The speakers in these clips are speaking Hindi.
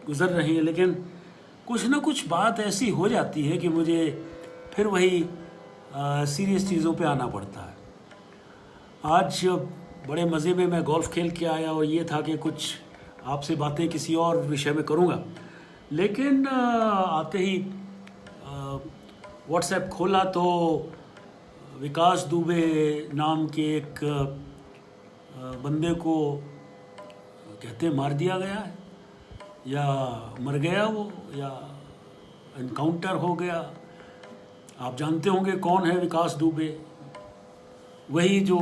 गुजर रही हैं, लेकिन कुछ ना कुछ बात ऐसी हो जाती है कि मुझे फिर वही सीरियस चीज़ों पे आना पड़ता है। आज बड़े मज़े में मैं गोल्फ़ खेल के आया और ये था कि कुछ आपसे बातें किसी और विषय में करूँगा, लेकिन आते ही व्हाट्सएप खोला तो विकास दुबे नाम के एक बंदे को कहते हैं मार दिया गया है, या मर गया वो, या एनकाउंटर हो गया। आप जानते होंगे कौन है विकास दुबे, वही जो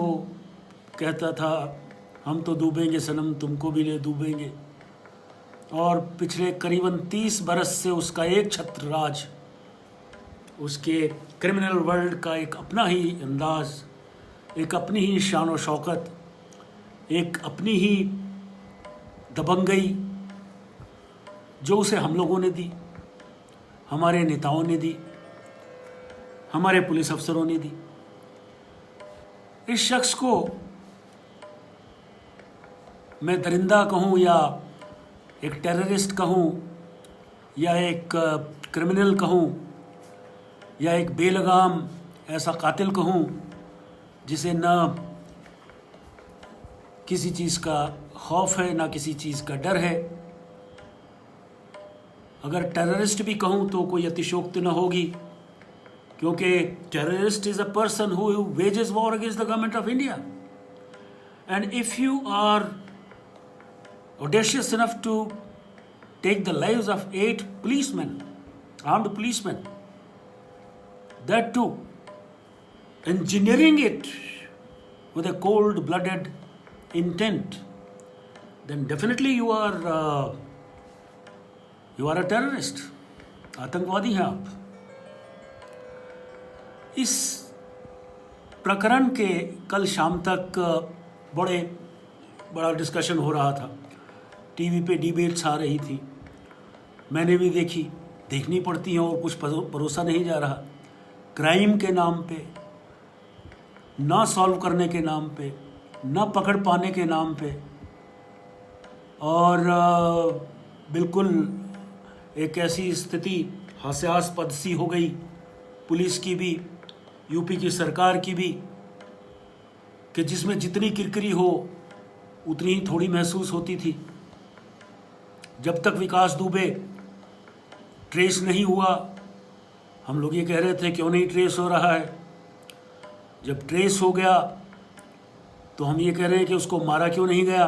कहता था हम तो डूबेंगे सनम तुमको भी ले डूबेंगे, और पिछले करीबन 30 बरस से उसका एक छत्र राज, उसके क्रिमिनल वर्ल्ड का एक अपना ही अंदाज, एक अपनी ही शान और शौकत, एक अपनी ही दबंगई जो उसे हम लोगों ने दी, हमारे नेताओं ने दी, हमारे पुलिस अफसरों ने दी। इस शख्स को मैं दरिंदा कहूँ या एक टेररिस्ट कहूँ या एक क्रिमिनल कहूँ या एक बेलगाम ऐसा कातिल कहूँ जिसे ना किसी चीज़ का खौफ है ना किसी चीज़ का डर है। अगर टेररिस्ट भी कहूँ तो कोई अतिशयोक्ति न होगी, क्योंकि terrorist is a person who wages war against the government of India, and if you are audacious enough to take the lives of 8 policemen, armed policemen, that too engineering it with a cold-blooded intent, then definitely you are a terrorist, आतंकवादी हैं आप। इस प्रकरण के कल शाम तक बड़ा डिस्कशन हो रहा था, टीवी पे डिबेट्स आ रही थी, मैंने भी देखनी पड़ती हैं और कुछ भरोसा नहीं जा रहा। क्राइम के नाम पे, ना सॉल्व करने के नाम पे, ना पकड़ पाने के नाम पे, और बिल्कुल एक ऐसी स्थिति हास्यास्पद सी हो गई पुलिस की भी, यूपी की सरकार की भी, कि जिसमें जितनी किरकिरी हो उतनी ही थोड़ी महसूस होती थी। जब तक विकास दुबे ट्रेस नहीं हुआ, हम लोग ये कह रहे थे क्यों नहीं ट्रेस हो रहा है। जब ट्रेस हो गया तो हम ये कह रहे हैं कि उसको मारा क्यों नहीं गया।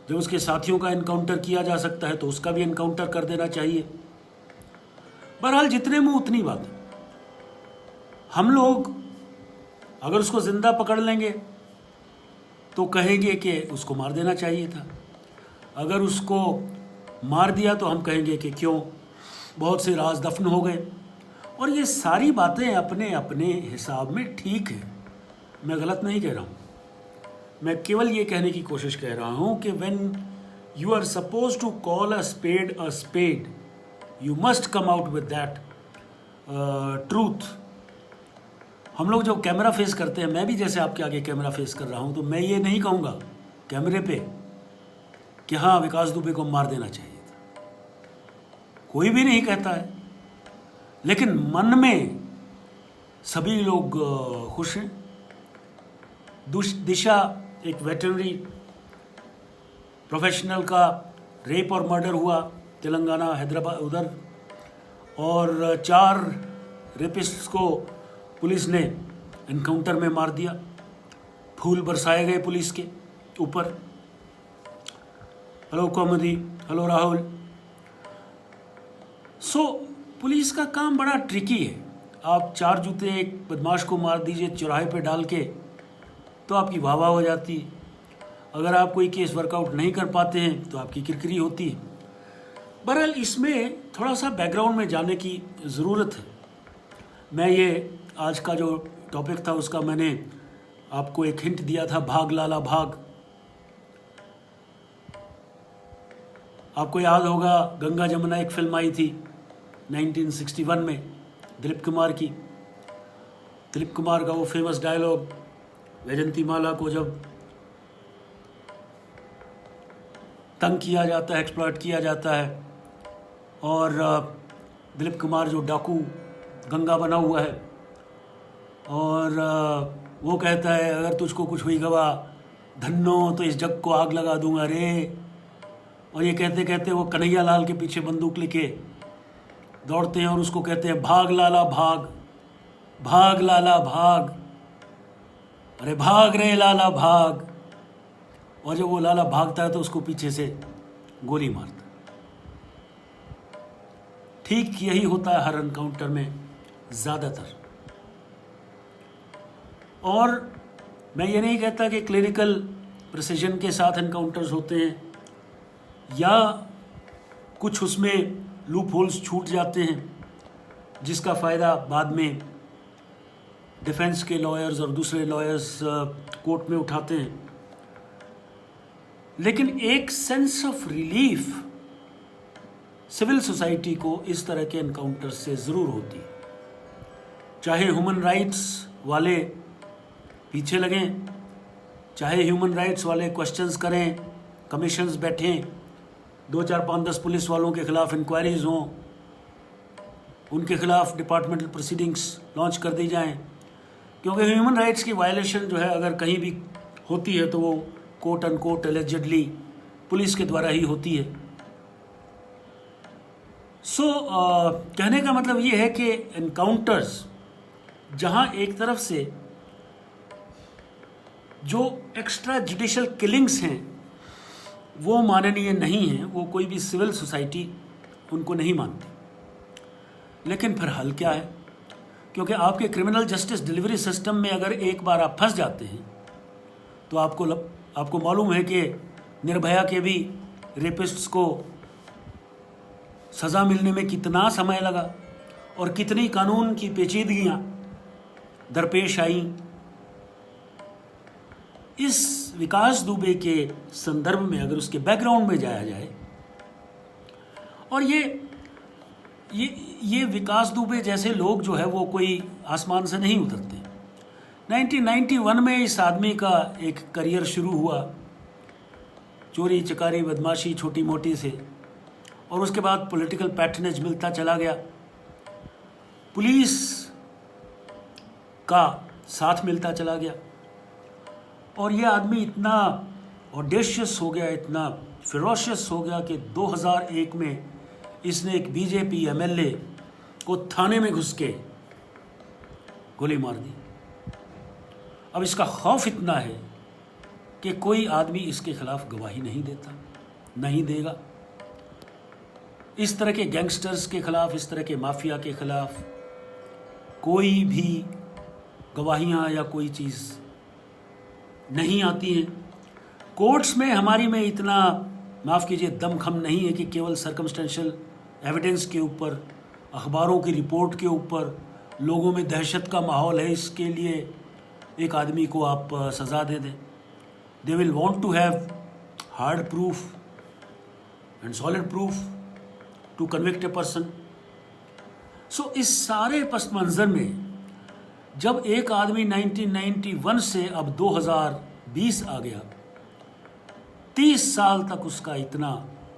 जब उसके साथियों का एनकाउंटर किया जा सकता है तो उसका भी एनकाउंटर कर देना चाहिए। बहरहाल जितने मुंह उतनी बात। हम लोग अगर उसको जिंदा पकड़ लेंगे तो कहेंगे कि उसको मार देना चाहिए था, अगर उसको मार दिया तो हम कहेंगे कि क्यों, बहुत से राज दफन हो गए। और ये सारी बातें अपने अपने हिसाब में ठीक है, मैं गलत नहीं कह रहा हूँ। मैं केवल ये कहने की कोशिश कर रहा हूँ कि when you are suppose to call a spade you must come out with that truth. हम लोग जब कैमरा फेस करते हैं, मैं भी जैसे आपके आगे कैमरा फेस कर रहा हूँ, तो मैं ये नहीं कहूँगा कैमरे पे कि हाँ विकास दुबे को मार देना चाहिए था, कोई भी नहीं कहता है, लेकिन मन में सभी लोग खुश हैं। दिशा एक वेटरनरी प्रोफेशनल का रेप और मर्डर हुआ तेलंगाना हैदराबाद उधर, और 4 रेपिस्ट्स को पुलिस ने एनकाउंटर में मार दिया। फूल बरसाए गए पुलिस के ऊपर। हेलो कौमुदी, हेलो राहुल। पुलिस का काम बड़ा ट्रिकी है। आप 4 जूते एक बदमाश को मार दीजिए चौराहे पे डाल के तो आपकी वाह वाह हो जाती है। अगर आप कोई केस वर्कआउट नहीं कर पाते हैं तो आपकी किरकिरी होती है। बहरहाल इसमें थोड़ा सा बैकग्राउंड में जाने की ज़रूरत है। मैं ये आज का जो टॉपिक था उसका मैंने आपको एक हिंट दिया था, भाग लाला भाग। आपको याद होगा गंगा जमुना एक फिल्म आई थी 1961 में दिलीप कुमार की। दिलीप कुमार का वो फेमस डायलॉग, वैजंती माला को जब तंग किया जाता है, एक्सप्लॉइट किया जाता है। और दिलीप कुमार जो डाकू गंगा बना हुआ है, और वो कहता है अगर तुझको कुछ हुई गवा धन्नो तो इस जग को आग लगा दूंगा रे। और ये कहते कहते वो कन्हैया लाल के पीछे बंदूक लेके दौड़ते हैं और उसको कहते हैं भाग लाला भाग, भाग लाला भाग, अरे भाग रे लाला भाग। और जब वो लाला भागता है तो उसको पीछे से गोली मारता है। ठीक यही होता है हर एनकाउंटर में ज़्यादातर। और मैं ये नहीं कहता कि क्लिनिकल प्रिसीजन के साथ एनकाउंटर्स होते हैं या कुछ उसमें लूप होल्स छूट जाते हैं जिसका फ़ायदा बाद में डिफेंस के लॉयर्स और दूसरे लॉयर्स कोर्ट में उठाते हैं। लेकिन एक sense of relief civil society को इस तरह के एनकाउंटर से ज़रूर होती है। चाहे ह्यूमन राइट्स वाले पीछे लगें, चाहे ह्यूमन राइट्स वाले क्वेश्चंस करें, कमीशंस बैठें, 2, 4, 5, 10 पुलिस वालों के खिलाफ इंक्वायरीज हों, उनके खिलाफ डिपार्टमेंटल प्रोसीडिंग्स लॉन्च कर दी जाएं। क्योंकि ह्यूमन राइट्स की वायलेशन जो है अगर कहीं भी होती है तो वो कोट अनकोट एलिजिडली पुलिस के द्वारा ही होती है। कहने का मतलब ये है कि एनकाउंटर्स जहां एक तरफ से जो एक्स्ट्रा जुडिशियल किलिंग्स हैं वो माननीय नहीं हैं, वो कोई भी सिविल सोसाइटी उनको नहीं मानती। लेकिन फिर हल क्या है? क्योंकि आपके क्रिमिनल जस्टिस डिलीवरी सिस्टम में अगर एक बार आप फंस जाते हैं तो आपको मालूम है कि निर्भया के भी रेपिस्ट्स को सज़ा मिलने में कितना समय लगा और कितनी कानून की पेचीदगियां दरपेश आईं। इस विकास दुबे के संदर्भ में अगर उसके बैकग्राउंड में जाया जाए, और ये विकास दुबे जैसे लोग जो है वो कोई आसमान से नहीं उतरते। 1991 में इस आदमी का एक करियर शुरू हुआ चोरी चकारी बदमाशी छोटी मोटी से, और उसके बाद पॉलिटिकल पैटर्नेज मिलता चला गया, पुलिस का साथ मिलता चला गया, और ये आदमी इतना ऑडेशियस हो गया, इतना फिरोशियस हो गया कि 2001 में इसने एक बीजेपी एमएलए को थाने में घुस के गोली मार दी। अब इसका खौफ इतना है कि कोई आदमी इसके खिलाफ गवाही नहीं देता, नहीं देगा। इस तरह के गैंगस्टर्स के खिलाफ, इस तरह के माफिया के खिलाफ कोई भी गवाहियां या कोई चीज़ नहीं आती हैं। कोर्ट्स में हमारी में इतना, माफ़ कीजिए, दमखम नहीं है कि केवल सर्कमस्टेंशियल एविडेंस के ऊपर, अखबारों की रिपोर्ट के ऊपर, लोगों में दहशत का माहौल है इसके लिए एक आदमी को आप सज़ा दे दें। They will want to have hard proof and solid proof to convict a person. So इस सारे पस मंज़र में जब एक आदमी 1991 से अब 2020 आ गया, 30 साल तक उसका इतना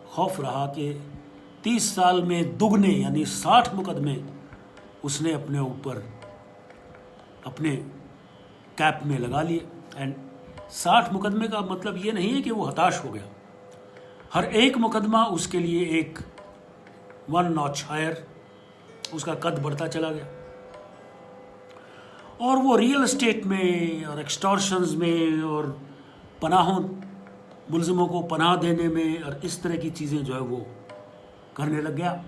खौफ रहा कि 30 साल में दुगने यानी 60 मुकदमे उसने अपने ऊपर अपने कैप में लगा लिए। एंड 60 मुकदमे का मतलब ये नहीं है कि वो हताश हो गया, हर एक मुकदमा उसके लिए एक 1 नॉच हायर, उसका कद बढ़ता चला गया। और वो रियल एस्टेट में और एक्सटॉर्शंस में और पनाहों, मुलजिमों को पनाह देने में और इस तरह की चीज़ें जो है वो करने लग गया,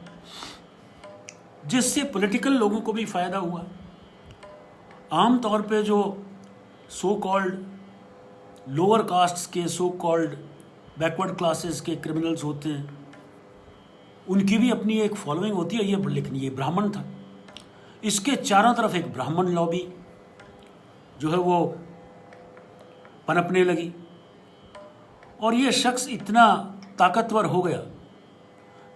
जिससे पॉलिटिकल लोगों को भी फ़ायदा हुआ। आम तौर पे जो सो कॉल्ड लोअर कास्ट्स के, सो कॉल्ड बैकवर्ड क्लासेस के क्रिमिनल्स होते हैं, उनकी भी अपनी एक फॉलोइंग होती है। लेकिन ये ब्राह्मण था, इसके चारों तरफ एक ब्राह्मण लॉबी जो है वो पनपने लगी, और ये शख्स इतना ताकतवर हो गया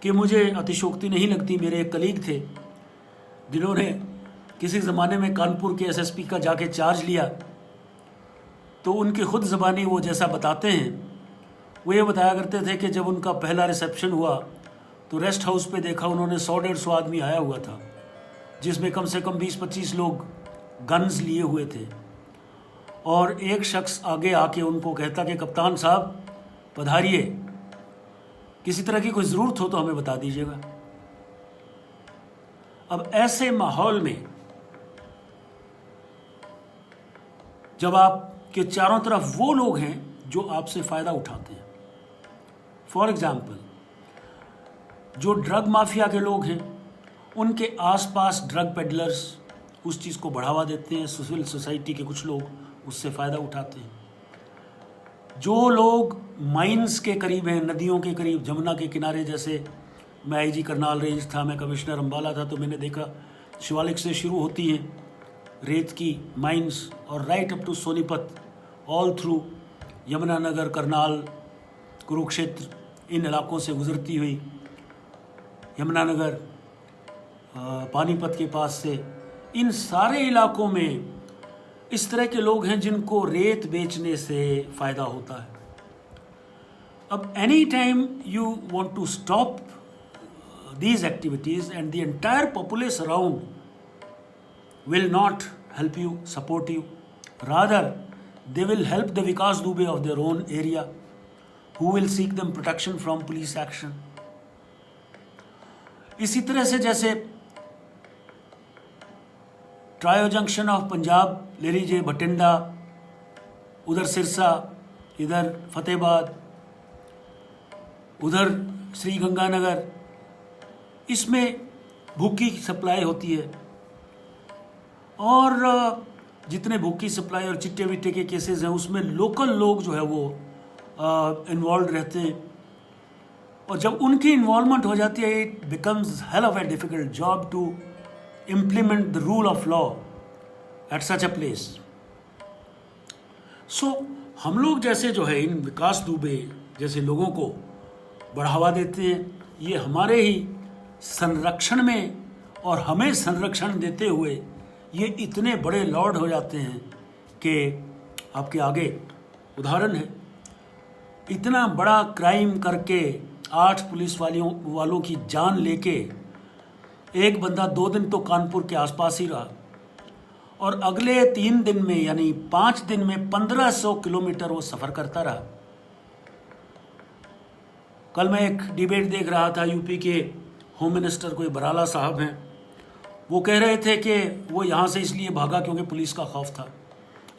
कि मुझे अतिशोक्ति नहीं लगती। मेरे एक कलीग थे जिन्होंने किसी ज़माने में कानपुर के एसएसपी का जाके चार्ज लिया, तो उनकी खुद ज़बानी वो जैसा बताते हैं वो ये बताया करते थे कि जब उनका पहला रिसेप्शन हुआ तो रेस्ट हाउस पे देखा उन्होंने 100-150 आदमी आया हुआ था, जिसमें कम से कम 20-25 लोग गन्स लिए हुए थे। और एक शख्स आगे आके उनको कहता कि कप्तान साहब पधारिए, किसी तरह की कोई ज़रूरत हो तो हमें बता दीजिएगा। अब ऐसे माहौल में जब आपके चारों तरफ वो लोग हैं जो आपसे फ़ायदा उठाते हैं, फॉर एग्जाम्पल जो ड्रग माफिया के लोग हैं, उनके आसपास ड्रग पेडलर्स उस चीज़ को बढ़ावा देते हैं, सिविल सोसाइटी के कुछ लोग उससे फ़ायदा उठाते हैं। जो लोग माइंस के करीब हैं, नदियों के करीब, जमुना के किनारे, जैसे मैं आईजी करनाल रेंज था, मैं कमिश्नर अम्बाला था, तो मैंने देखा शिवालिक से शुरू होती हैं रेत की माइंस और right up to Sonipat, all through Yamunanagar, Karnal, Kurukshetra, इन इलाकों से गुजरती हुई यमुनानगर, पानीपत के पास से, इन सारे इलाकों में इस तरह के लोग हैं जिनको रेत बेचने से फ़ायदा होता है। अब any time you want to stop these activities and the entire populace around will not help you, support you. Rather, they will help the Vikas Dubey of their own area, who will seek them protection from police action. इसी तरह से जैसे ट्रायो जंक्शन ऑफ पंजाब ले लीजिए, भटिंडा, उधर सिरसा, इधर फतेहाबाद, उधर श्री गंगानगर, इसमें भूख की सप्लाई होती है। और जितने भूख की सप्लाई और चिट्टे विट्टे के केसेस हैं उसमें लोकल लोग जो है वो इन्वॉल्व रहते हैं। और जब उनकी इन्वॉल्वमेंट हो जाती है, it becomes hell of a difficult job to implement the rule of law at such a place. So हम लोग जैसे जो है इन विकास दुबे जैसे लोगों को बढ़ावा देते हैं, ये हमारे ही संरक्षण में और हमें संरक्षण देते हुए ये इतने बड़े लॉर्ड हो जाते हैं कि आपके आगे उदाहरण है। इतना बड़ा क्राइम करके 8 पुलिस वालों की जान लेके एक बंदा 2 दिन तो कानपुर के आसपास ही रहा और अगले 3 दिन में यानी 5 दिन में 1500 किलोमीटर वो सफ़र करता रहा। कल मैं एक डिबेट देख रहा था, यूपी के होम मिनिस्टर कोई बराला साहब हैं, वो कह रहे थे कि वो यहाँ से इसलिए भागा क्योंकि पुलिस का खौफ था।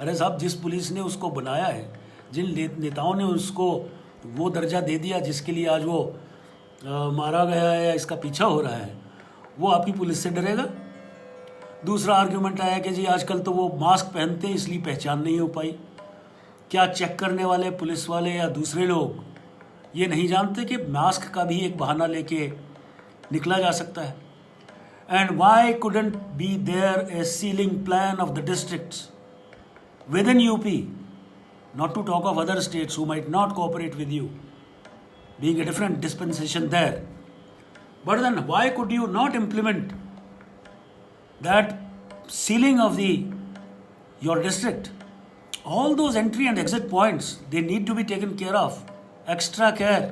अरे साहब, जिस पुलिस ने उसको बनाया है, जिन नेताओं ने उसको वो दर्जा दे दिया जिसके लिए आज वो मारा गया है या इसका पीछा हो रहा है, वो आपकी पुलिस से डरेगा? दूसरा आर्ग्यूमेंट आया कि जी आजकल तो वो मास्क पहनते हैं इसलिए पहचान नहीं हो पाई। क्या चेक करने वाले पुलिस वाले या दूसरे लोग ये नहीं जानते कि मास्क का भी एक बहाना लेके निकला जा सकता है? And why couldn't be there a ceiling plan of the districts within UP, not to talk of other states who might not cooperate with you, being a different dispensation there. But then why could you not implement that sealing of your district? All those entry and exit points, they need to be taken care of, extra care,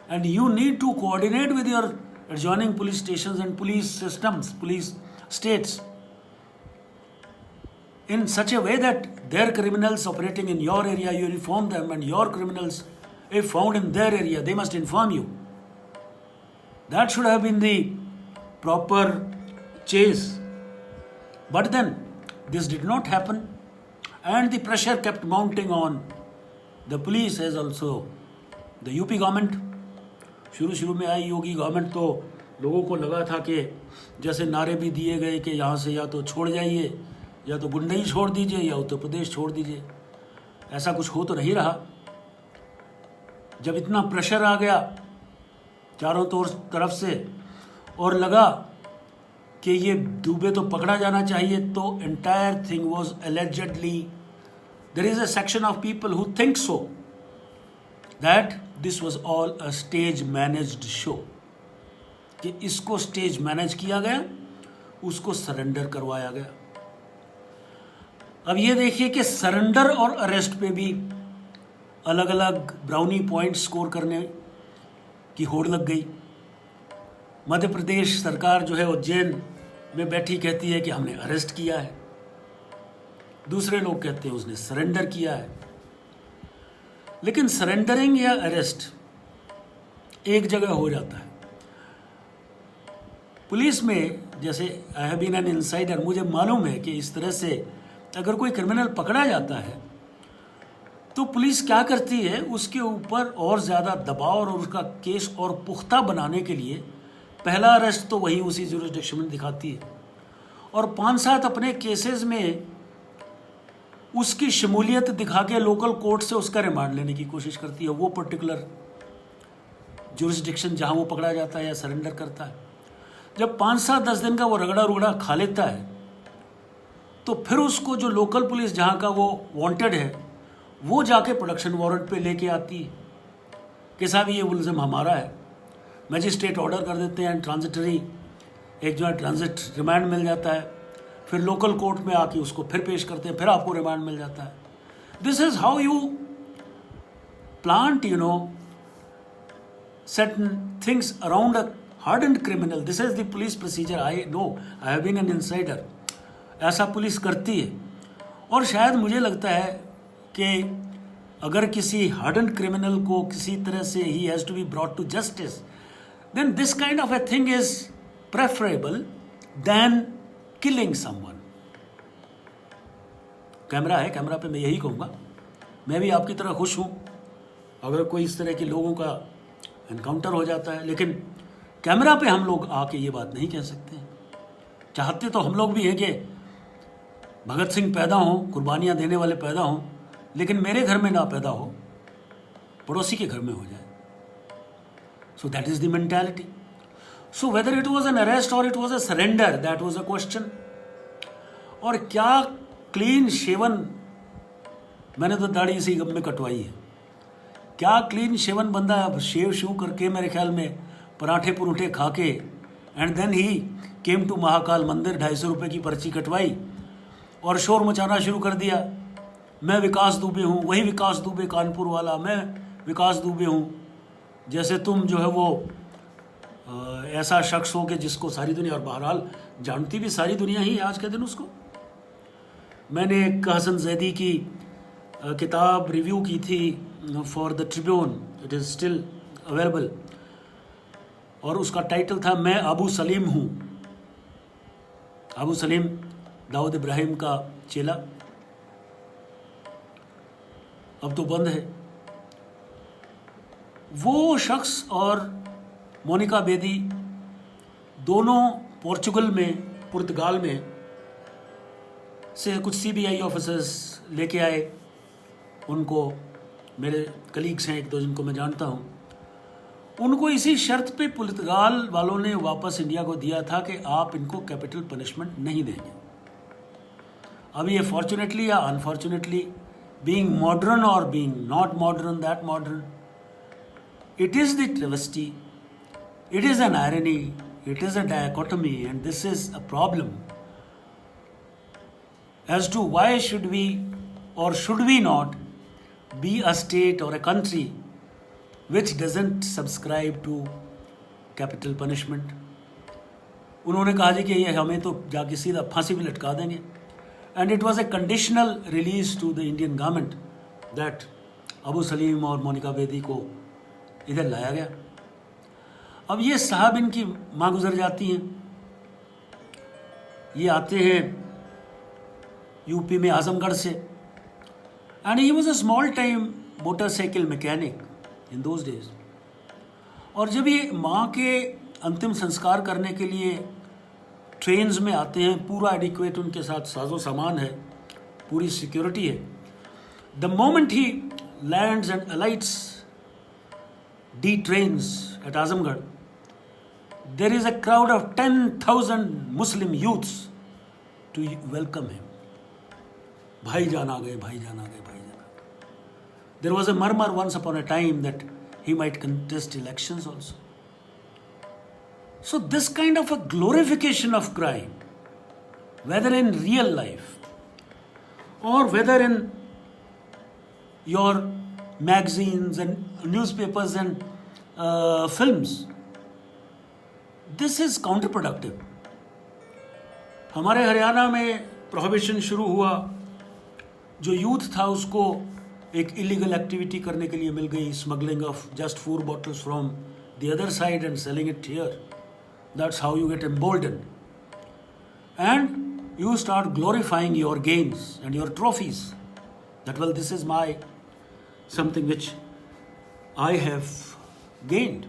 and you need to coordinate with your adjoining police stations and police systems, police states, in such a way that their criminals operating in your area, you inform them, and your criminals, if found in their area, they must inform you. That should have been the proper chase. But then, this did not happen, and the pressure kept mounting on the police as also the UP government. शुरू में आई योगी गवर्नमेंट तो लोगों को लगा था कि जैसे नारे भी दिए गए कि यहाँ से या तो छोड़ जाइए, या तो गुंडई छोड़ दीजिए, या उत्तर प्रदेश छोड़ दीजिए। ऐसा कुछ हो तो नहीं रहा। जब इतना प्रेशर आ गया चारों तरफ से और लगा कि ये दुबे तो पकड़ा जाना चाहिए, तो entire thing was allegedly, there is a section of people who think so that this was all a stage managed show, कि इसको स्टेज मैनेज किया गया, उसको सरेंडर करवाया गया। अब ये देखिए कि सरेंडर और अरेस्ट पे भी अलग अलग ब्राउनी पॉइंट स्कोर करने की होड़ लग गई। मध्य प्रदेश सरकार जो है उज्जैन में बैठी कहती है कि हमने अरेस्ट किया है, दूसरे लोग कहते हैं उसने सरेंडर किया है। लेकिन सरेंडरिंग या अरेस्ट एक जगह हो जाता है। पुलिस में जैसे I have been an insider, मुझे मालूम है कि इस तरह से अगर कोई क्रिमिनल पकड़ा जाता है तो पुलिस क्या करती है, उसके ऊपर और ज़्यादा दबाव और उसका केस और पुख्ता बनाने के लिए पहला अरेस्ट तो वही उसी जुरिस्डिक्शन में दिखाती है और 5-7 अपने केसेस में उसकी शमूलियत दिखा के लोकल कोर्ट से उसका रिमांड लेने की कोशिश करती है, वो पर्टिकुलर जुरिस्डिक्शन जहाँ वो पकड़ा जाता है या सरेंडर करता है। जब 5-7-10 दिन का वो रगड़ा रुगड़ा खा लेता है तो फिर उसको जो लोकल पुलिस जहाँ का वो वांटेड है वो जाके प्रोडक्शन वारंट पे लेके आती है कि साहब ये मुलज़िम हमारा है। मैजिस्ट्रेट ऑर्डर कर देते हैं, ट्रांजिटरी एक जो है ट्रांजिट रिमांड मिल जाता है, फिर लोकल कोर्ट में आके उसको फिर पेश करते हैं, फिर आपको रिमांड मिल जाता है। This is how you plant certain things around a hardened criminal. This is the police procedure. I know. I have been an insider. ऐसा पुलिस करती है और शायद मुझे लगता है कि अगर किसी hardened criminal को किसी तरह से he has to be brought to justice, then this kind of a thing is preferable than killing someone. Camera है, कैमरा पे मैं यही कहूँगा, मैं भी आपकी तरह खुश हूँ अगर कोई इस तरह के लोगों का एनकाउंटर हो जाता है, लेकिन कैमरा पे हम लोग आके ये बात नहीं कह सकते। चाहते तो हम लोग भी हैं कि भगत सिंह पैदा हों, कुर्बानियाँ देने वाले पैदा हों, लेकिन मेरे घर में ना पैदा हो, पड़ोसी के घर में हो जाए। So that is the mentality. So whether it was an arrest और it was a surrender, that was a question. और क्या क्लीन शेवन, मैंने तो दाढ़ी इसी गम में कटवाई है, क्या क्लीन शेवन बंदा शेव शू करके मेरे ख्याल में पराठे पुरूठे खा के and then he came to Mahakal मंदिर, 250 रुपये की पर्ची कटवाई और शोर मचाना शुरू कर दिया, मैं विकास दुबे हूँ, वही विकास दुबे कानपुर वाला, मैं विकास दुबे हूँ। जैसे तुम जो है वो ऐसा शख्स हो कि जिसको सारी दुनिया, और बहरहाल जानती भी सारी दुनिया ही आज के दिन उसको। मैंने एक हसन जैदी की किताब रिव्यू की थी for the Tribune, it is still available, और उसका टाइटल था मैं अबू सलीम हूँ। अबू सलीम दाऊद इब्राहिम का चेला, अब तो बंद है। वो शख्स और मोनिका बेदी दोनों पोर्चुगल में, पुर्तगाल में से कुछ सीबीआई ऑफिसर्स लेके आए। उनको मेरे कलीग्स हैं एक दो जिनको मैं जानता हूँ, उनको इसी शर्त पे पुर्तगाल वालों ने वापस इंडिया को दिया था कि आप इनको कैपिटल पनिशमेंट नहीं देंगे। अब ये फॉर्चुनेटली या अनफॉर्चुनेटली, बीइंग मॉडर्न और being not modern, that modern, it is the travesty, it is an irony, it is a dichotomy, and this is a problem as to why should we or should we not be a state or a country which doesn't subscribe to capital punishment. उन्होंने कहा जी कि ये हमें तो जाके सीधा फांसी भी लटका देंगे, and it was a conditional release to the Indian government that Abu Salim और मोनिका बेदी को इधर लाया गया। अब ये साहब, इनकी माँ गुजर जाती हैं, ये आते हैं यूपी में आजमगढ़ से, and he was a small time motorcycle mechanic in those days. और जब ये माँ के अंतिम संस्कार करने के लिए ट्रेन्स में आते हैं, पूरा एडिक्वेट उनके साथ साजो सामान है, पूरी सिक्योरिटी है। The moment he lands and alights the trains at Azamgarh, there is a crowd of 10,000 Muslim youths to welcome him. भाईजान आ गए, भाईजान आ गए, भाईजान आ गए। There was a murmur once upon a time that he might contest elections also. So this kind of a glorification of crime, whether in real life or whether in your magazines and newspapers and films. This is counterproductive. हमारे हरियाणा में प्रोहिबिशन शुरू हुआ, जो यूथ था उसको एक इलीगल एक्टिविटी करने के लिए मिल गई, smuggling of just 4 bottles from the other side and selling it here. That's how you get emboldened. And you start glorifying your gains and your trophies. That, well, this is my something which I have gained.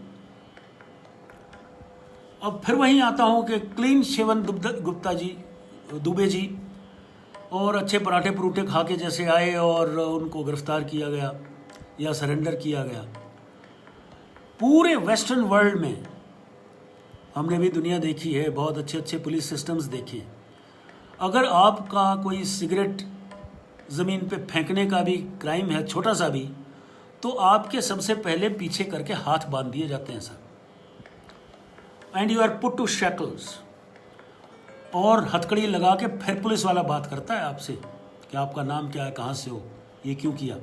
अब फिर वहीं आता हूँ कि क्लीन शेवन गुप्ता जी, दुबे जी, और अच्छे पराठे परूठे खा के जैसे आए और उनको गिरफ्तार किया गया या सरेंडर किया गया. पूरे वेस्टर्न वर्ल्ड में हमने भी दुनिया देखी है, बहुत अच्छे अच्छे पुलिस सिस्टम्स देखे. अगर आपका कोई सिगरेट ज़मीन पे फेंकने का भी क्राइम है, छोटा सा भी, तो आपके सबसे पहले पीछे करके हाथ बांध दिए जाते हैं sir. And you are put to shackles. और हथकड़ी लगा के फिर पुलिस वाला बात करता है आपसे कि आपका नाम क्या है, कहाँ से हो, ये क्यों किया.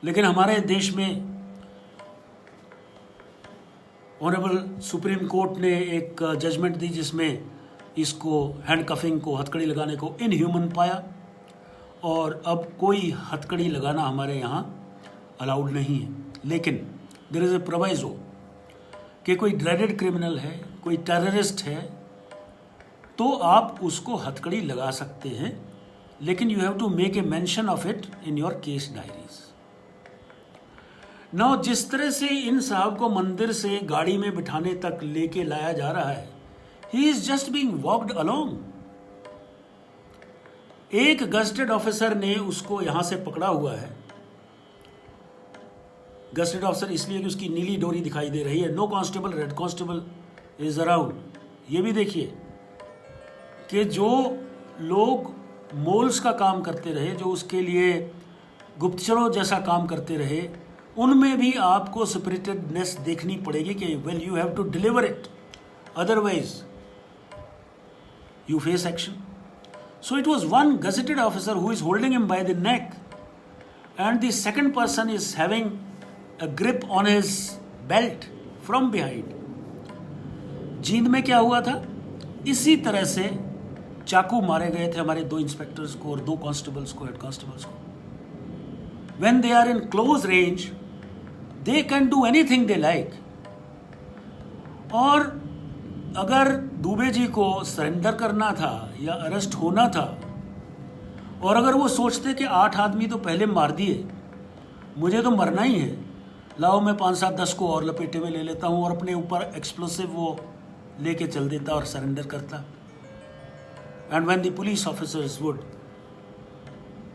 लेकिन हमारे देश में ऑनरेबल सुप्रीम कोर्ट ने एक जजमेंट दी जिसमें इसको हैंडकफिंग को, हथकड़ी लगाने को इनह्यूमन पाया, और अब कोई हथकड़ी लगाना हमारे यहाँ अलाउड नहीं है. लेकिन देयर इज़ ए प्रोवाइजो कि कोई ड्रेडेड क्रिमिनल है, कोई टेररिस्ट है, तो आप उसको हथकड़ी लगा सकते हैं, लेकिन you have to make a mention of it in your case diaries. Now जिस तरह से इन साहब को मंदिर से गाड़ी में बिठाने तक लेके लाया जा रहा है, he is just being walked along. एक गजेटेड ऑफिसर ने उसको यहां से पकड़ा हुआ है. गजेटेड ऑफिसर इसलिए कि उसकी नीली डोरी दिखाई दे रही है. No constable, red constable is around. ये भी देखिए कि जो लोग मोल्स का काम करते रहे, जो उसके लिए गुप्तचरों जैसा काम करते रहे, उनमें भी आपको स्पिरिटेडनेस देखनी पड़ेगी कि well you have to deliver it, otherwise you face action. So it was one gazetted officer who is holding him by the neck, and the second person is having a grip on his belt from behind. Jind में क्या हुआ था? इसी तरह से चाकू मारे गए थे हमारे 2 इंस्पेक्टर्स को और 2 कांस्टेबल्स को, हेड कांस्टेबल्स को. When they are in close range, they can do anything they like. और अगर दुबे जी को सरेंडर करना था या अरेस्ट होना था, और अगर वो सोचते कि 8 आदमी तो पहले मार दिए, मुझे तो मरना ही है, लाओ मैं 5, 7, 10 को और लपेटे में ले लेता हूँ और अपने ऊपर एक्सप्लोसिव वो लेके चल देता और सरेंडर करता. And when the police officers would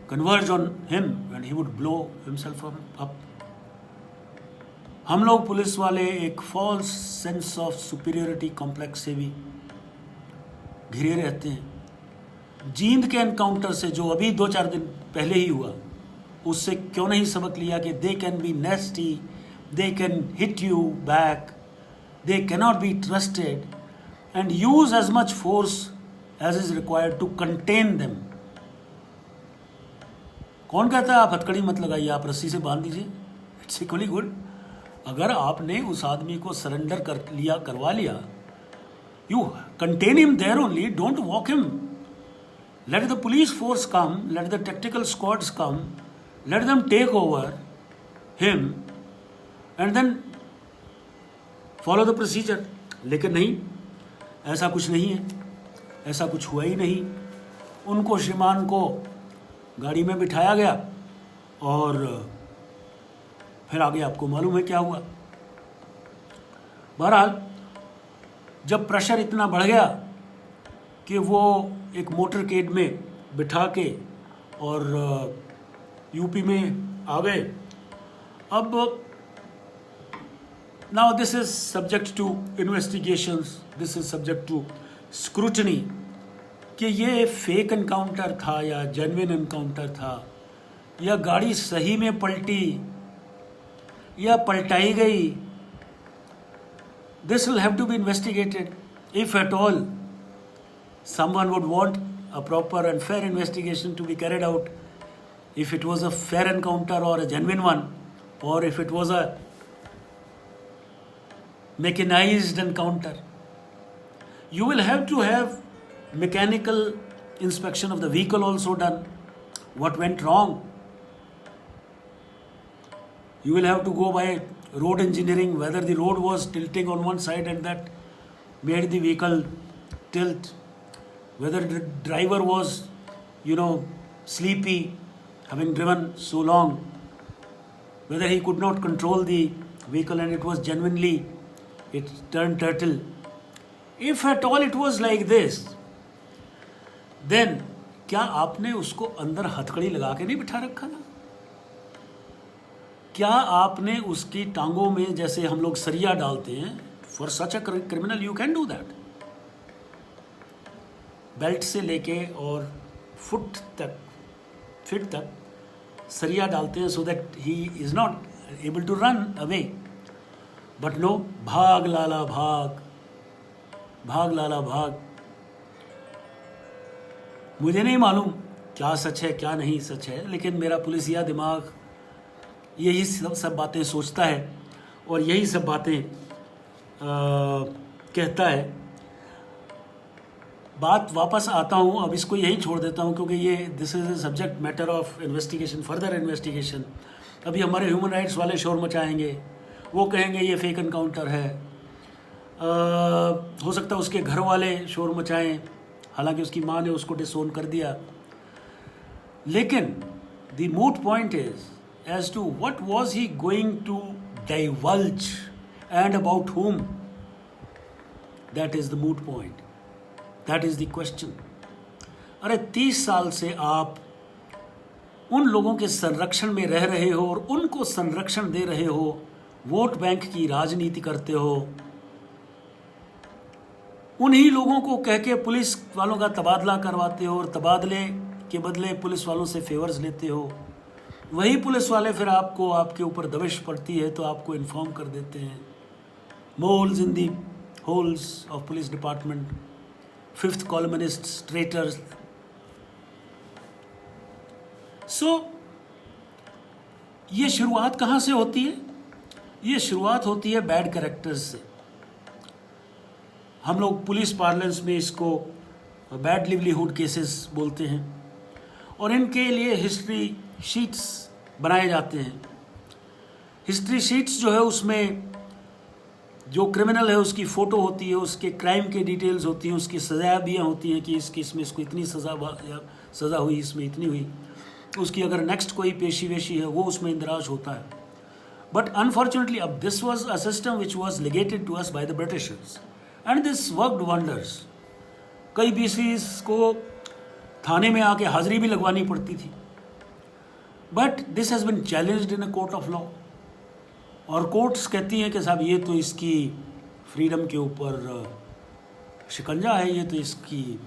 converge on him and he would blow himself up. हम लोग पुलिस वाले एक false sense of superiority complex से भी घिरे रहते हैं. जींद के एनकाउंटर से जो अभी 2-4 दिन पहले ही हुआ, उससे क्यों नहीं सबक लिया कि they can be nasty, they can hit you back, they cannot be trusted, and use as much force as is required to contain them. कौन कहता है आप हथकड़ी मत लगाइए, आप रस्सी से बांध दीजिए, इट्स इक्वली गुड. अगर आपने उस आदमी को सरेंडर करवा लिया, you contain him there only, don't walk him. Let the police force come, let the tactical squads come, let them take over him and then follow the procedure. लेकिन नहीं, ऐसा कुछ नहीं है, ऐसा कुछ हुआ ही नहीं. उनको, श्रीमान को गाड़ी में बिठाया गया और फिर आगे आपको मालूम है क्या हुआ. बहरहाल जब प्रेशर इतना बढ़ गया कि वो एक मोटरकेड में बिठा के और यूपी में आ गए. अब now this is subject to investigations, this is subject to scrutiny कि ये फेक एनकाउंटर था या जेन्युइन एनकाउंटर था, या गाड़ी सही में पलटी या पलटाई गई. This will have to be investigated. If at all someone would want a proper and fair investigation to be carried out, if it was a fair encounter or a genuine one, or if it was a mechanized encounter, you will have to have mechanical inspection of the vehicle also done. What went wrong? You will have to go by road engineering, whether the road was tilting on one side and that made the vehicle tilt, whether the driver was, sleepy, having driven so long, whether he could not control the vehicle and it was genuinely, it turned turtle. If at all it was like this, then क्या आपने उसको अंदर हथकड़ी लगा के नहीं बिठा रखा था? क्या आपने उसकी टांगों में जैसे हम लोग सरिया डालते हैं, for such a criminal you can do that, belt से लेके और फुट तक सरिया डालते हैं so that he is not able to run away. But no, भाग लाला भाग, भाग लाला भाग. मुझे नहीं मालूम क्या सच है क्या नहीं सच है, लेकिन मेरा पुलिसिया दिमाग यही सब बातें सोचता है और यही सब बातें कहता है. बात वापस आता हूँ, अब इसको यही छोड़ देता हूँ क्योंकि ये this is a subject matter of investigation, further investigation. अभी हमारे ह्यूमन राइट्स वाले शोर मचाएंगे, वो कहेंगे ये फेक एनकाउंटर है. हो सकता है उसके घर वाले शोर मचाएं, हालांकि उसकी माँ ने उसको डिसोन कर दिया. लेकिन the moot point is as to what was he going to divulge and about whom. That is the moot point. That is the question. अरे 30 साल से आप उन लोगों के संरक्षण में रह रहे हो और उनको संरक्षण दे रहे हो, वोट बैंक की राजनीति करते हो, उन्हीं लोगों को कह के पुलिस वालों का तबादला करवाते हो और तबादले के बदले पुलिस वालों से फेवर्स लेते हो. वही पुलिस वाले फिर आपको, आपके ऊपर दबिश पड़ती है तो आपको इन्फॉर्म कर देते हैं. Moles in the holes of police department, fifth columnist, traitors. So ये शुरुआत कहाँ से होती है? ये शुरुआत होती है बैड कैरेक्टर्स से. हम लोग पुलिस पार्लेंस में इसको बैड लिवलीहुड केसेस बोलते हैं और इनके लिए हिस्ट्री शीट्स बनाए जाते हैं. हिस्ट्री शीट्स जो है उसमें जो क्रिमिनल है उसकी फ़ोटो होती है, उसके क्राइम के डिटेल्स होती हैं, उसकी सज़ा भी होती हैं कि इस केस में इसको इतनी सज़ा हुई, इसमें इतनी हुई. उसकी अगर नेक्स्ट कोई पेशी वेशी है वो उसमें इंदराज होता है. बट अनफॉर्चुनेटली अब this was a system which was legated to us by the Britishers and this worked wonders. कई बीसीज को थाने में आके हाजिरी भी लगवानी पड़ती थी. But this has been challenged in a court of law और कोर्ट्स कहती हैं कि साहब ये तो इसकी फ्रीडम के ऊपर शिकंजा है, ये तो इसकी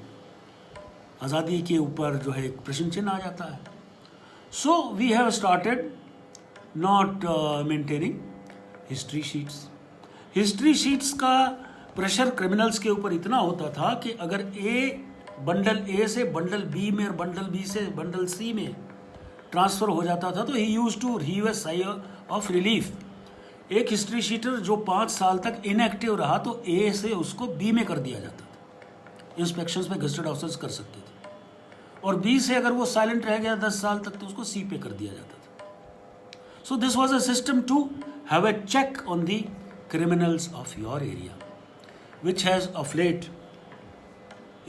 आज़ादी के ऊपर जो है एक प्रश्न चिन्ह आ जाता है. So we have started not maintaining history sheets. History sheets का प्रेशर क्रिमिनल्स के ऊपर इतना होता था कि अगर बंडल ए से बंडल बी में और बंडल बी से बंडल सी में ट्रांसफ़र हो जाता था तो he used to heave a sigh of relief. एक हिस्ट्री शीटर जो 5 साल तक इनएक्टिव रहा तो ए से उसको बी में कर दिया जाता था. इंस्पेक्शंस में गजेटेड ऑफिसर्स कर सकते थे. और बी से अगर वो साइलेंट रह गया 10 साल तक तो उसको सी पे कर दिया जाता था. So this was a system to have a check on the criminals of your area which has of late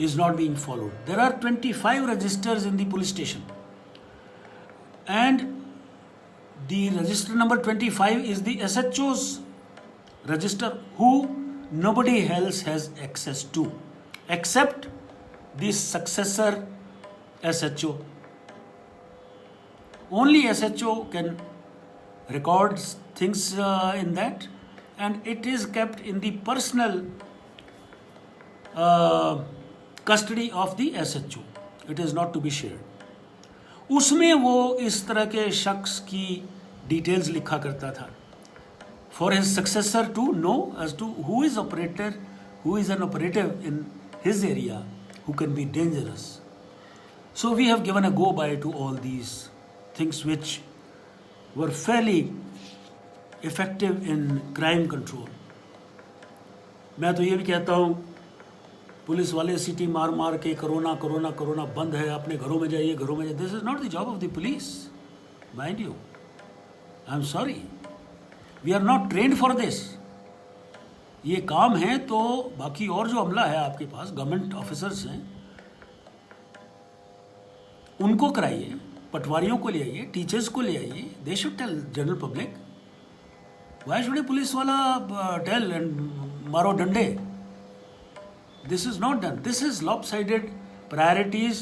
is not being followed. There are 25 registers in the police station and the register number 25 is the SHO's register who nobody else has access to except the successor SHO. Only SHO can record things in that and it is kept in the personal custody of the SHO. It is not to be shared. उसमें वो इस तरह के शख्स की डिटेल्स लिखा करता था for his successor to know as to who is an operative in his area who can be dangerous. So we have given a go by to all these things which were fairly effective in crime control. मैं तो ये भी कहता हूँ, पुलिस वाले सीटी मार मार के कोरोना कोरोना कोरोना बंद है, अपने घरों में जाइए, घरों में जाइए। This is not the job of the police, mind you. I am sorry, we are not trained for this. ये काम है तो बाकी और जो अमला है आपके पास, गवर्नमेंट ऑफिसर्स हैं, उनको कराइए, पटवारियों को ले आइए, टीचर्स को ले आइए। They should tell general public. Why should a police वाला टेल एंड मारो डंडे? This is not done. This is lopsided priorities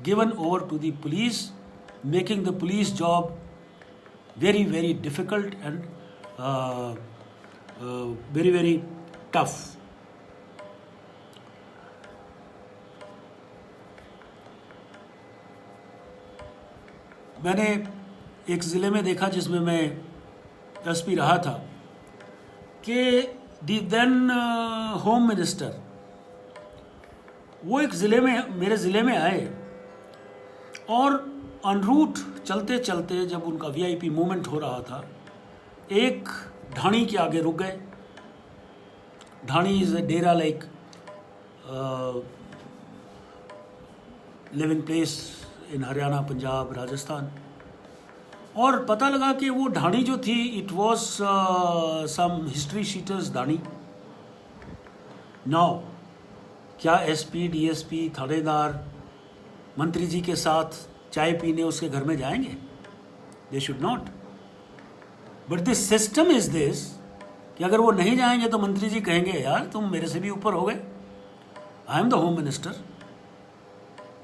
given over to the police, making the police job very very difficult and very very tough. मैंने एक ज़िले में देखा जिसमें मैं एसपी रहा था कि दी देन होम मिनिस्टर वो एक ज़िले में, मेरे ज़िले में आए और en route चलते चलते जब उनका वीआईपी मूवमेंट हो रहा था, एक ढाणी के आगे रुक गए। Dhani is a dera like living place in Haryana, Punjab, Rajasthan. और पता लगा कि वो ढाणी जो थी, it was some history sheeters dhani. Now क्या एसपी, डीएसपी, थानेदार मंत्री जी के साथ चाय पीने उसके घर में जाएंगे? They should not. But this system is this कि अगर वो नहीं जाएंगे तो मंत्री जी कहेंगे, यार तुम मेरे से भी ऊपर हो गए, I am the home minister.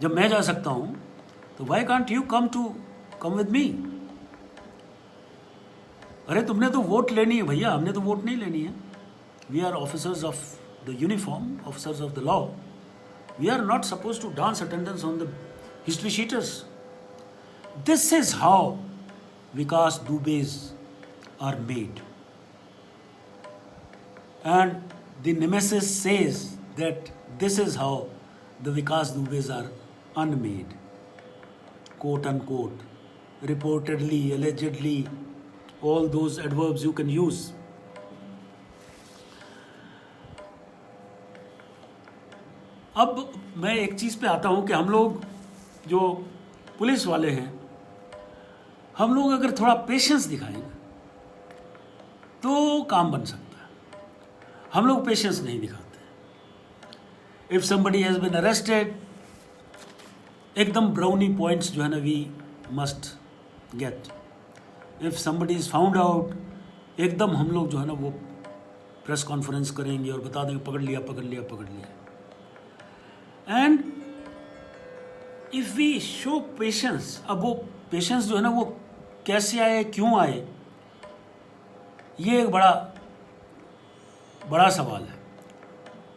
जब मैं जा सकता हूं तो why can't you come with me? अरे तुमने तो वोट लेनी है भैया, हमने तो वोट नहीं लेनी है। We are officers of the uniform, officers of the law. We are not suppose to dance attendance on the history sheeters. This is how Vikas Dubeys are made. And the nemesis says that this is how the Vikas Dubes are unmade, quote unquote, reportedly, allegedly, all those adverbs you can use. अब मैं एक चीज़ पे आता हूँ कि हम लोग जो पुलिस वाले हैं, हम लोग अगर थोड़ा पेशेंस दिखाएंगे तो काम बन सकता है। हम लोग पेशेंस नहीं दिखाते। If somebody has been arrested, एकदम ब्राउनी पॉइंट्स जो है ना we must get. If somebody is found out, एकदम हम लोग जो है ना वो प्रेस कॉन्फ्रेंस करेंगे और बता देंगे पकड़ लिया पकड़ लिया पकड़ लिया। And if we show patience, अब वो पेशेंस जो है ना वो कैसे आए, क्यों आए, ये एक बड़ा सवाल है।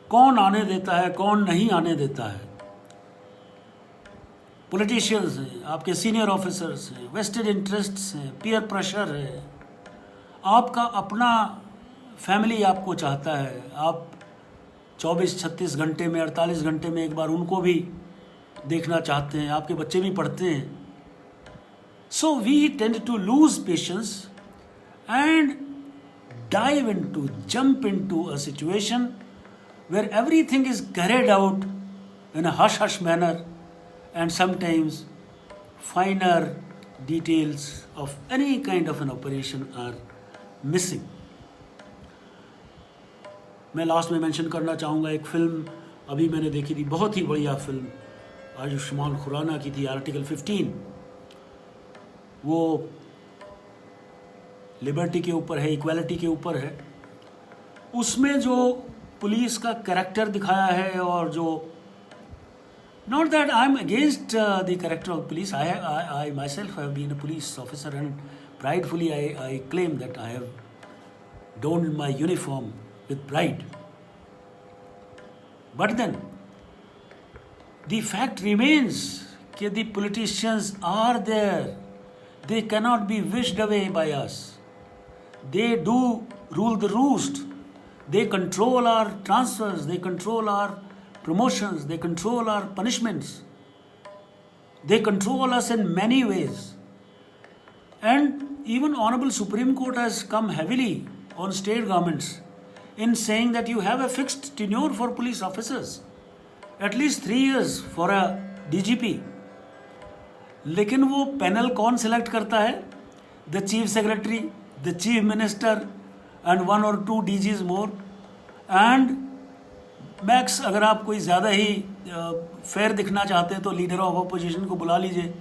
कौन आने देता है, कौन नहीं आने देता है? पॉलिटिशियंस हैं, आपके सीनियर ऑफिसर्स हैं, वेस्टेड इंटरेस्ट्स हैं, पीयर प्रेशर है, आपका अपना फैमिली आपको चाहता है, आप 24-36 घंटे में, 48 घंटे में एक बार उनको भी देखना चाहते हैं, आपके बच्चे भी पढ़ते हैं। So we tend to lose patience and jump into a situation where everything is carried out in a hush-hush manner, and sometimes finer details of any kind of an operation are missing. मैं लास्ट में मेंशन करना चाहूँगा एक फिल्म अभी मैंने देखी थी, बहुत ही बढ़िया फिल्म, आयुष्मान खुराना की थी, आर्टिकल 15। वो लिबर्टी के ऊपर है, इक्वालिटी के ऊपर है। उसमें जो पुलिस का कैरेक्टर दिखाया है, और जो not that I am against the character of police, I myself have been a police officer and pridefully I claim that I have donned my uniform with pride. But then the fact remains कि the politicians are there, they cannot be wished away by us. They do rule the roost. They control our transfers, they control our promotions, they control our punishments. They control us in many ways. And even Honorable Supreme Court has come heavily on state governments in saying that you have a fixed tenure for police officers, at least 3 years for a DGP. लेकिन वो पैनल कौन सिलेक्ट करता है? The chief secretary, the chief minister and 1 or 2 DGs more. And max अगर आप कोई ज़्यादा ही फेयर दिखना चाहते हैं तो लीडर ऑफ अपोजिशन को बुला लीजिए.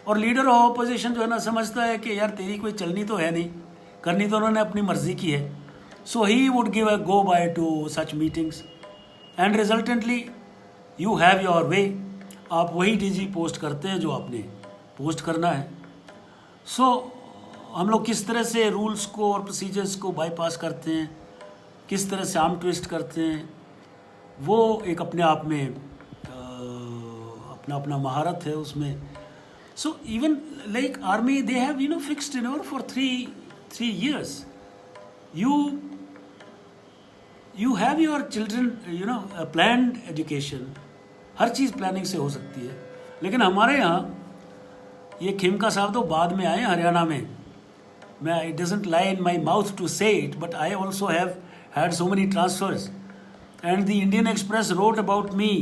और लीडर ऑफ अपोजिशन जो है ना समझता है कि यार तेरी कोई चलनी तो है नहीं, करनी तो उन्होंने अपनी मर्जी की है. So he would give a go by to such meetings and resultantly you have your way. आप वही DG पोस्ट करते हैं जो आपने पोस्ट करना है. सो हम लोग किस तरह से रूल्स को और प्रोसीजर्स को बाईपास करते हैं, किस तरह से आर्म ट्विस्ट करते हैं, वो एक अपने आप में अपना अपना महारत है उसमें. So even like army they have fixed tenure for 3 years. You have your children planned education. Her cheese planning से हो सकती है. लेकिन हमारे यहाँ ये खेमका साहब तो बाद में आए हरियाणा में. मैं it doesn't lie in my mouth to say it, but I also have had so many transfers. And the Indian Express wrote about me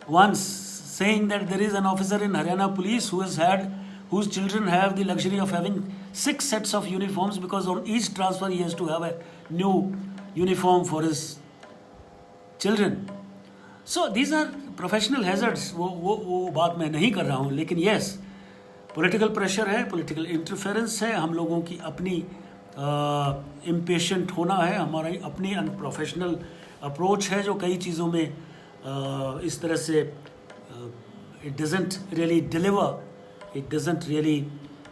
once saying that there is an officer in Haryana police whose children have the luxury of having 6 sets of uniforms because on each transfer he has to have a new uniform for his children. So these are professional hazards. वो बात मैं नहीं कर रहा हूँ. लेकिन yes, पॉलिटिकल प्रेशर है, पॉलिटिकल इंटरफेरेंस है, हम लोगों की अपनी इम्पेशेंट होना है, हमारी अपनी अनप्रोफेशनल अप्रोच है जो कई चीज़ों में इस तरह से it doesn't really deliver, it doesn't really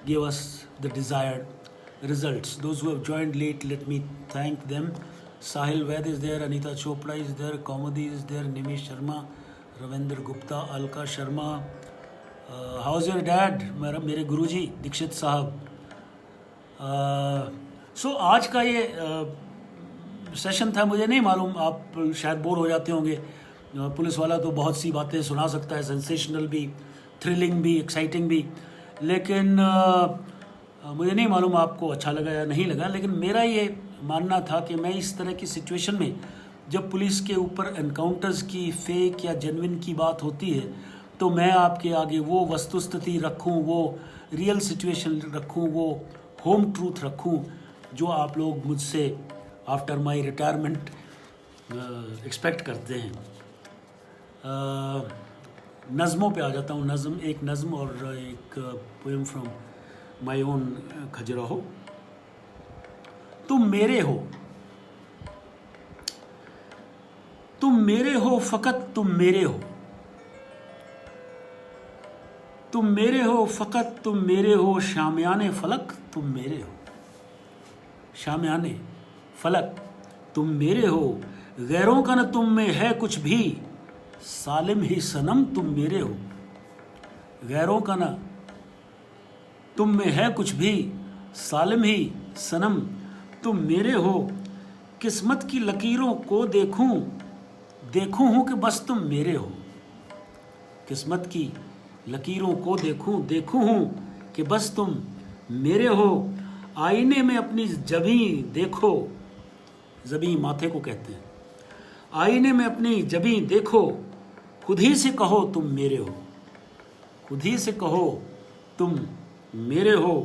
give us the desired results. Those who have joined late, let me thank them. Sahil Vaid is there, Anita Chopra is there, Kaumudi is there, Nimish Sharma, Ravindra Gupta, Alka Sharma. How's your dad? मेरे गुरुजी दीक्षित साहब. सो आज का ये सेशन था. मुझे नहीं मालूम, आप शायद बोर हो जाते होंगे. पुलिस वाला तो बहुत सी बातें सुना सकता है, सेंसेशनल भी, थ्रिलिंग भी, एक्साइटिंग भी. लेकिन मुझे नहीं मालूम आपको अच्छा लगा या नहीं लगा. लेकिन मेरा ये मानना था कि मैं इस तरह की सिचुएशन में जब पुलिस के ऊपर एनकाउंटर्स की फेक या जेन्युइन की बात होती है तो मैं आपके आगे वो वस्तुस्थिति रखूं, वो रियल सिचुएशन रखूं, वो होम ट्रूथ रखूं जो आप लोग मुझसे आफ्टर माय रिटायरमेंट एक्सपेक्ट करते हैं. नज़मों पे आ जाता हूँ. एक नज़म और एक poem from my own Khajuraho. तुम मेरे हो, तुम मेरे हो, फ़कत तुम मेरे हो. तुम मेरे हो, फ़कत तुम मेरे हो. शामियाने फलक तुम मेरे हो. शामियाने फलक तुम मेरे हो. गैरों का न तुम में है कुछ भी, सालिम ही सनम तुम मेरे हो. गैरों का न तुम में है कुछ भी, सालिम ही सनम तुम मेरे हो. किस्मत की लकीरों को देखूं, देखूं हूं कि बस तुम मेरे हो. किस्मत की लकीरों को देखूं, देखूं हूं कि बस तुम मेरे हो. आईने में अपनी जबीं देखो. जबीं माथे को कहते हैं. आईने में अपनी जबीं देखो. खुद ही से कहो तुम मेरे हो. खुद ही से कहो तुम मेरे हो.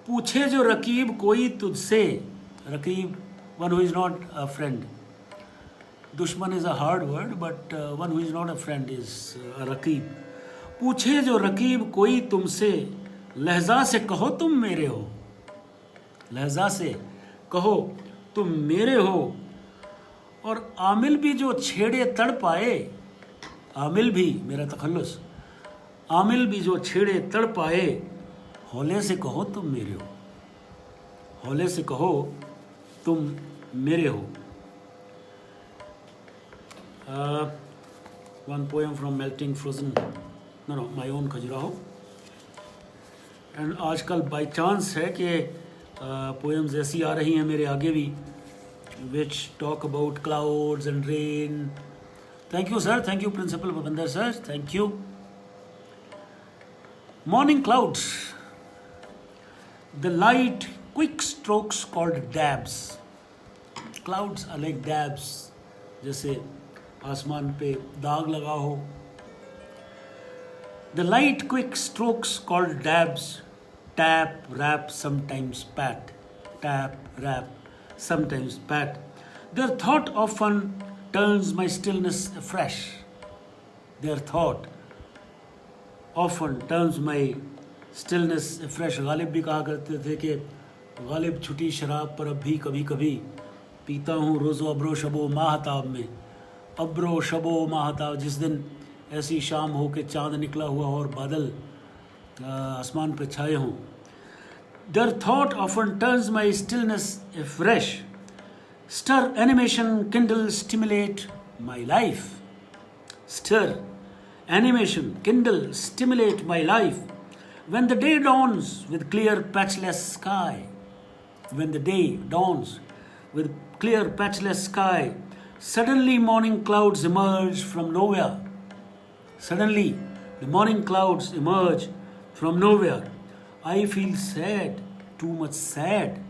पूछे जो रकीब कोई तुझसे. रकीब, one who is not a friend. दुश्मन is a hard word, but one who is not a friend is a रकीब. पूछे जो रकीब कोई तुमसे, लहजा से कहो तुम मेरे हो. लहजा से कहो तुम मेरे हो. और आमिल भी जो छेड़े तड़ पाए. आमिल भी, मेरा तखल्लुस, आमिल भी जो छेड़े तड़ पाए. हौले से कहो तुम मेरे हो. हौले से कहो तुम मेरे हो. One poem from melting frozen, no my own Khajuraho. And आजकल बाई चांस है कि पोएम्स ऐसी आ रही हैं मेरे आगे भी which talk about clouds and rain. Thank you, sir. Thank you, Principal Bhavinder, sir. Thank you. Morning clouds. The light, quick strokes called dabs. Clouds are like dabs. जैसे आसमान पे दाग लगा हो. The light, quick strokes called dabs. Tap, rap, sometimes pat. Tap, rap, sometimes pat. Their thought often turns my stillness afresh. Their thought often turns my stillness afresh. Ghalib भी कहा करते थे कि गालिब छुटी शराब पर अब भी कभी कभी पीता हूँ रोज़ो अब्रो शबो माहताब में. अब्रो शबो माहताब, जिस दिन ऐसी शाम हो कि चाँद निकला हुआ और बादल आसमान पे छाए हों. Their thought often turns my stillness afresh. Stir, animation, kindle, stimulate my life. Stir, animation, kindle, stimulate my life. When the day dawns with clear patchless sky, when the day dawns with clear patchless sky, suddenly morning clouds emerge from nowhere. Suddenly the morning clouds emerge from nowhere. I feel sad, too much sad,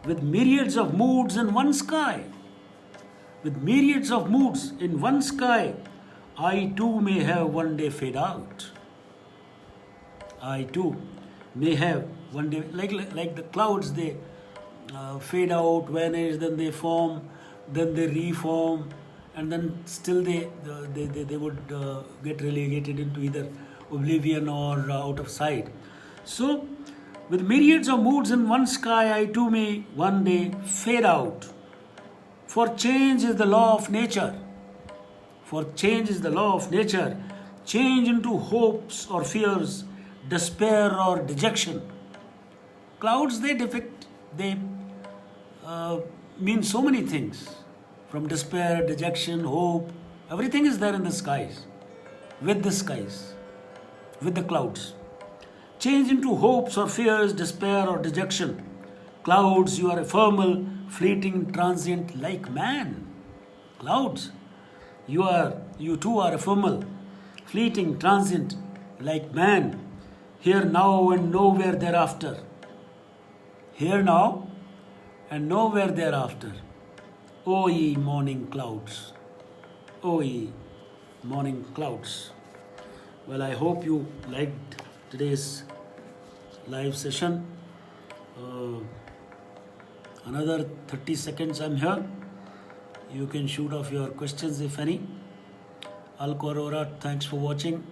with myriads of moods in one sky. With myriads of moods in one sky, I too may have one day fade out. I too may have one day, like the clouds, they fade out, vanish, then they form, then they reform, and then still they would get relegated into either oblivion or out of sight. So, with myriads of moods in one sky, I too may one day fade out. For change is the law of nature. For change is the law of nature. Change into hopes or fears, despair or dejection. Clouds, they depict, they mean so many things. From despair, dejection, hope, everything is there in the skies. With the skies, with the clouds. Change into hopes or fears, despair or dejection. Clouds, you are ephemeral, fleeting, transient like man. Clouds, you too are ephemeral, fleeting, transient like man. Here now and nowhere thereafter. Here now and nowhere thereafter. O ye morning clouds. O ye morning clouds. Well, I hope you liked today's live session. Another 30 seconds I'm here. You can shoot off your questions if any. Alco Aurora, thanks for watching.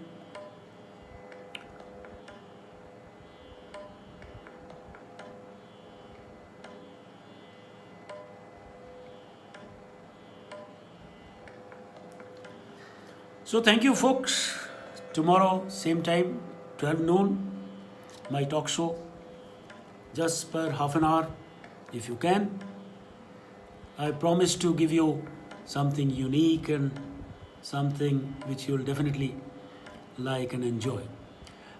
So thank you folks. Tomorrow, same time, 12 noon, my talk show. Just per half an hour, if you can. I promise to give you something unique and something which you'll definitely like and enjoy.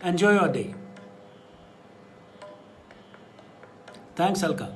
Enjoy your day. Thanks, Alka.